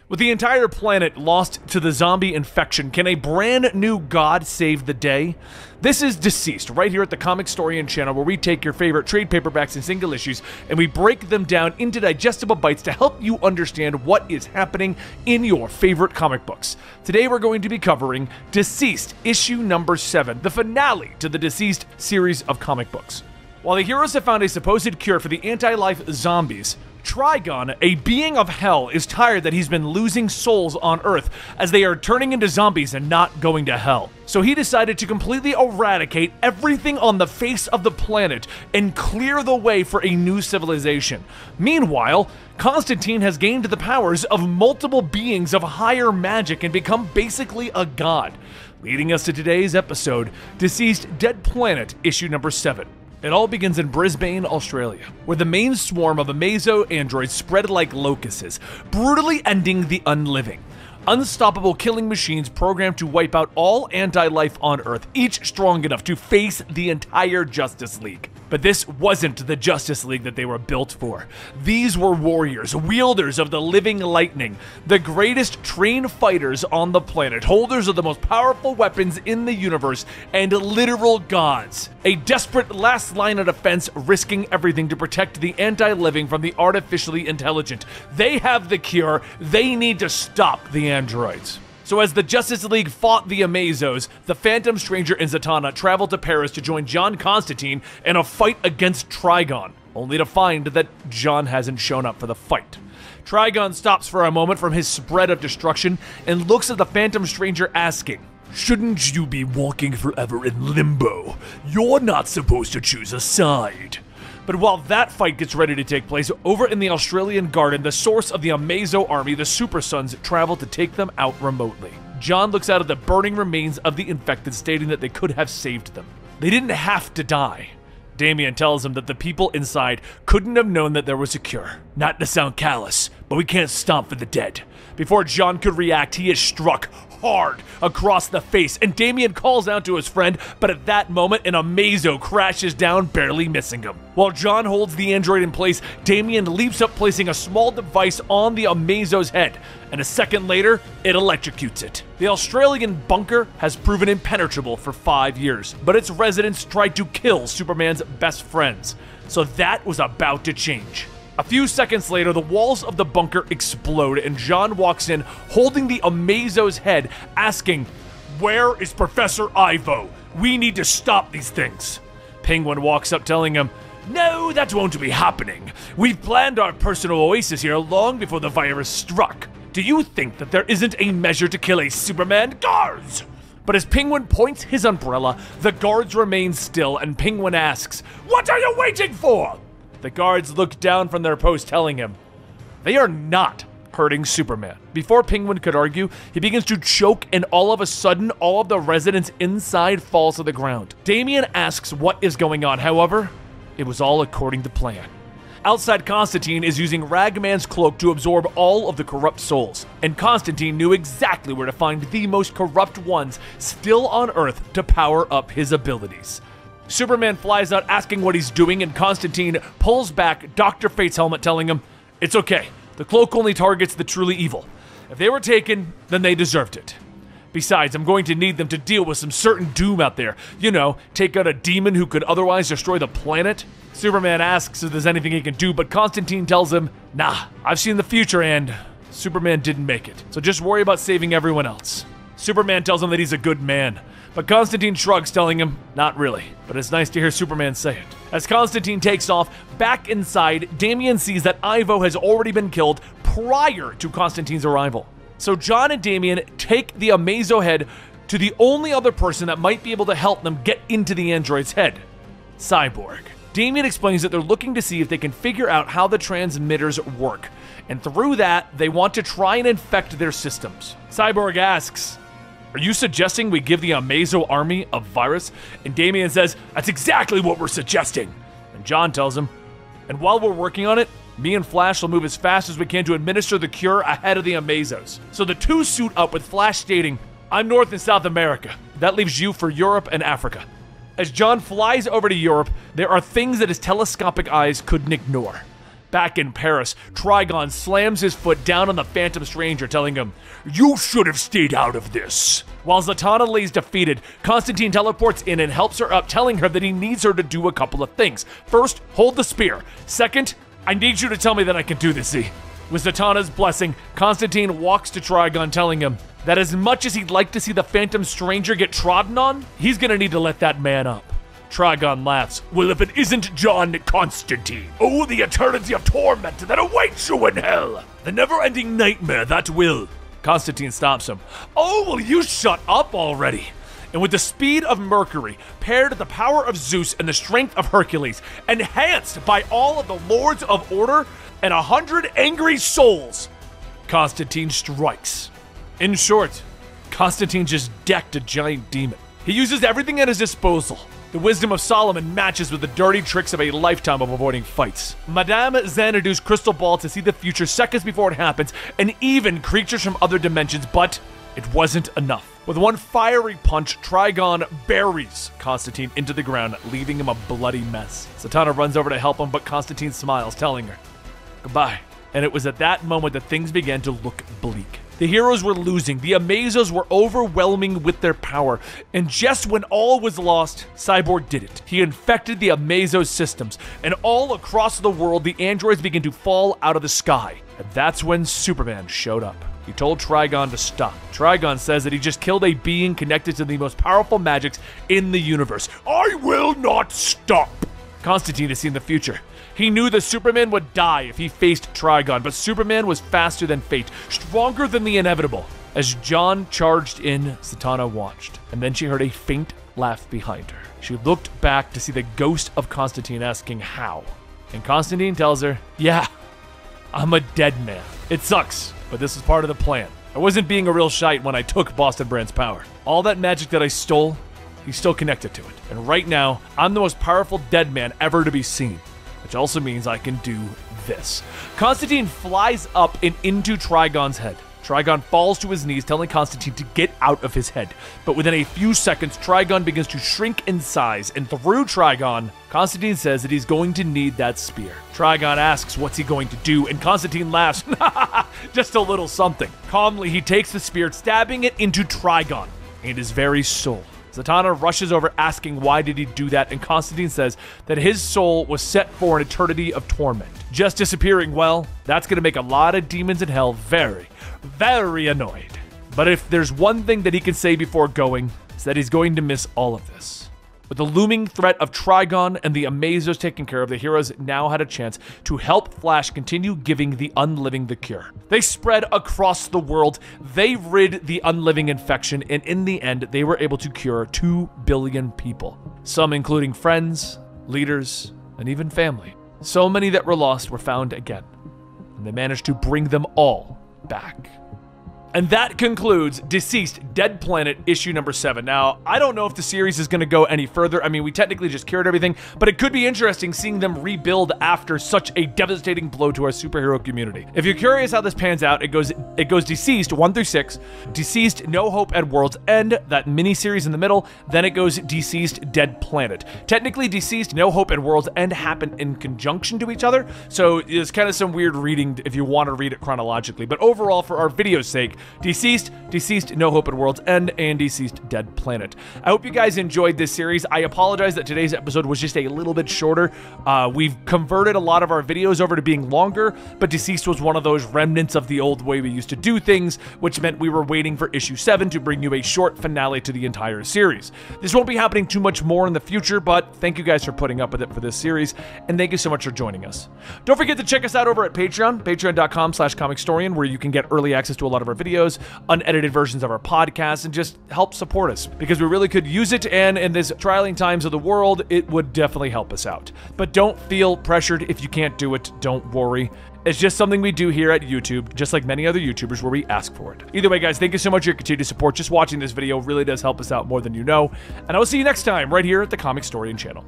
With the entire planet lost to the zombie infection, can a brand new god save the day? This is DCeased, right here at the Comicstorian channel, where we take your favorite trade paperbacks and single issues and we break them down into digestible bites to help you understand what is happening in your favorite comic books. Today we're going to be covering DCeased, issue number 7, the finale to the DCeased series of comic books. While the heroes have found a supposed cure for the anti-life zombies, Trigon, a being of hell, is tired that he's been losing souls on Earth as they are turning into zombies and not going to hell. So he decided to completely eradicate everything on the face of the planet and clear the way for a new civilization. Meanwhile, Constantine has gained the powers of multiple beings of higher magic and become basically a god. Leading us to today's episode, DCeased Dead Planet, issue number 7. It all begins in Brisbane, Australia, where the main swarm of Amazo androids spread like locusts, brutally ending the unliving. Unstoppable killing machines programmed to wipe out all anti-life on Earth, each strong enough to face the entire Justice League. But this wasn't the Justice League that they were built for. These were warriors, wielders of the living lightning, the greatest trained fighters on the planet, holders of the most powerful weapons in the universe, and literal gods. A desperate last line of defense, risking everything to protect the anti-living from the artificially intelligent. They have the cure, they need to stop the androids. So as the Justice League fought the Amazos, the Phantom Stranger and Zatanna traveled to Paris to join John Constantine in a fight against Trigon, only to find that John hasn't shown up for the fight. Trigon stops for a moment from his spread of destruction and looks at the Phantom Stranger asking, "Shouldn't you be walking forever in limbo? You're not supposed to choose a side." But while that fight gets ready to take place, over in the Australian garden, the source of the Amazo army, the Super Sons, travel to take them out remotely. John looks out at the burning remains of the infected, stating that they could have saved them. They didn't have to die. Damian tells him that the people inside couldn't have known that there was a cure. Not to sound callous, but we can't stomp for the dead. Before John could react, he is struck hard across the face, and Damian calls out to his friend, but at that moment, an Amazo crashes down, barely missing him. While John holds the android in place, Damian leaps up, placing a small device on the Amazo's head, and a second later, it electrocutes it. The Australian bunker has proven impenetrable for 5 years, but its residents tried to kill Superman's best friends, so that was about to change. A few seconds later, the walls of the bunker explode and John walks in holding the Amazo's head, asking, "Where is Professor Ivo? We need to stop these things." Penguin walks up telling him, "No, that won't be happening. We've planned our personal oasis here long before the virus struck. Do you think that there isn't a measure to kill a Superman? Guards!" But as Penguin points his umbrella, the guards remain still and Penguin asks, "What are you waiting for?" The guards look down from their post, telling him they are not hurting Superman. Before Penguin could argue, he begins to choke, and all of a sudden, all of the residents inside falls to the ground. Damian asks what is going on. However, it was all according to plan. Outside, Constantine is using Ragman's cloak to absorb all of the corrupt souls, and Constantine knew exactly where to find the most corrupt ones still on Earth to power up his abilities. Superman flies out asking what he's doing, and Constantine pulls back Dr. Fate's helmet, telling him, "It's okay, the cloak only targets the truly evil. If they were taken, then they deserved it. Besides, I'm going to need them to deal with some certain doom out there. You know, take out a demon who could otherwise destroy the planet." Superman asks if there's anything he can do, but Constantine tells him, "Nah, I've seen the future and Superman didn't make it, so just worry about saving everyone else." Superman tells him that he's a good man, but Constantine shrugs, telling him, "Not really, but it's nice to hear Superman say it." As Constantine takes off, back inside, Damian sees that Ivo has already been killed prior to Constantine's arrival. So John and Damian take the Amazo head to the only other person that might be able to help them get into the android's head, Cyborg. Damian explains that they're looking to see if they can figure out how the transmitters work, and through that, they want to try and infect their systems. Cyborg asks, "Are you suggesting we give the Amazo army a virus?" And Damian says, "That's exactly what we're suggesting." And John tells him, "And while we're working on it, me and Flash will move as fast as we can to administer the cure ahead of the Amazos." So the two suit up, with Flash stating, "I'm North and South America. That leaves you for Europe and Africa." As John flies over to Europe, there are things that his telescopic eyes couldn't ignore. Back in Paris, Trigon slams his foot down on the Phantom Stranger, telling him, "You should have stayed out of this." While Zatanna lays defeated, Constantine teleports in and helps her up, telling her that he needs her to do a couple of things. First, hold the spear. Second, I need you to tell me that I can do this, Z. With Zatanna's blessing, Constantine walks to Trigon, telling him that as much as he'd like to see the Phantom Stranger get trodden on, he's gonna need to let that man up. Trigon laughs. "Well, if it isn't John Constantine, oh, the eternity of torment that awaits you in hell! The never-ending nightmare that will." Constantine stops him. "Oh, will you shut up already?" And with the speed of Mercury, paired with the power of Zeus and the strength of Hercules, enhanced by all of the Lords of Order and 100 angry souls, Constantine strikes. In short, Constantine just decked a giant demon. He uses everything at his disposal. The wisdom of Solomon matches with the dirty tricks of a lifetime of avoiding fights. Madame Xanadu's crystal ball to see the future seconds before it happens, and even creatures from other dimensions, but it wasn't enough. With one fiery punch, Trigon buries Constantine into the ground, leaving him a bloody mess. Zatanna runs over to help him, but Constantine smiles, telling her, "Goodbye." And it was at that moment that things began to look bleak. The heroes were losing, the Amazos were overwhelming with their power, and just when all was lost, Cyborg did it. He infected the Amazo systems, and all across the world, the androids began to fall out of the sky. And that's when Superman showed up. He told Trigon to stop. Trigon says that he just killed a being connected to the most powerful magics in the universe. "I will not stop." Constantine has seen the future. He knew that Superman would die if he faced Trigon, but Superman was faster than fate, stronger than the inevitable. As John charged in, Zatanna watched, and then she heard a faint laugh behind her. She looked back to see the ghost of Constantine asking how. And Constantine tells her, "Yeah, I'm a dead man. It sucks, but this is part of the plan. I wasn't being a real shite when I took Boston Brand's power. All that magic that I stole, he's still connected to it. And right now, I'm the most powerful dead man ever to be seen. Which also means I can do this." Constantine flies up and into Trigon's head. Trigon falls to his knees, telling Constantine to get out of his head. But within a few seconds, Trigon begins to shrink in size, and through Trigon, Constantine says that he's going to need that spear. Trigon asks what's he going to do, and Constantine laughs, "Just a little something." Calmly, he takes the spear, stabbing it into Trigon and his very soul. Zatanna rushes over asking why did he do that, and Constantine says that his soul was set for an eternity of torment. Just disappearing, well, that's going to make a lot of demons in hell very, very annoyed. But if there's one thing that he can say before going, it's that he's going to miss all of this. With the looming threat of Trigon and the Amazos taken care of, the heroes now had a chance to help Flash continue giving the unliving the cure. They spread across the world, they rid the unliving infection, and in the end, they were able to cure 2 billion people. Some including friends, leaders, and even family. So many that were lost were found again, and they managed to bring them all back. And that concludes DCeased Dead Planet issue number 7. Now, I don't know if the series is going to go any further. I mean, we technically just cured everything, but it could be interesting seeing them rebuild after such a devastating blow to our superhero community. If you're curious how this pans out, it goes DCeased 1 through 6, DCeased No Hope at World's End, that mini-series in the middle, then it goes DCeased Dead Planet. Technically, DCeased No Hope at World's End happen in conjunction to each other, so it's kind of some weird reading if you want to read it chronologically. But overall, for our video's sake, DCeased, No Hope at World's End, and DCeased Dead Planet. I hope you guys enjoyed this series. I apologize that today's episode was just a little bit shorter. We've converted a lot of our videos over to being longer, but DCeased was one of those remnants of the old way we used to do things, which meant we were waiting for issue 7 to bring you a short finale to the entire series. This won't be happening too much more in the future, but thank you guys for putting up with it for this series, and thank you so much for joining us. Don't forget to check us out over at Patreon, patreon.com/Comicstorian, where you can get early access to a lot of our videos, unedited versions of our podcast, and just help support us because we really could use it, and in this trying times of the world, it would definitely help us out. But don't feel pressured if you can't do it. Don't worry. It's just something we do here at YouTube, just like many other YouTubers, where we ask for it. Either way, guys, thank you so much for your continued support. Just watching this video really does help us out more than you know, and I will see you next time right here at the Comicstorian channel.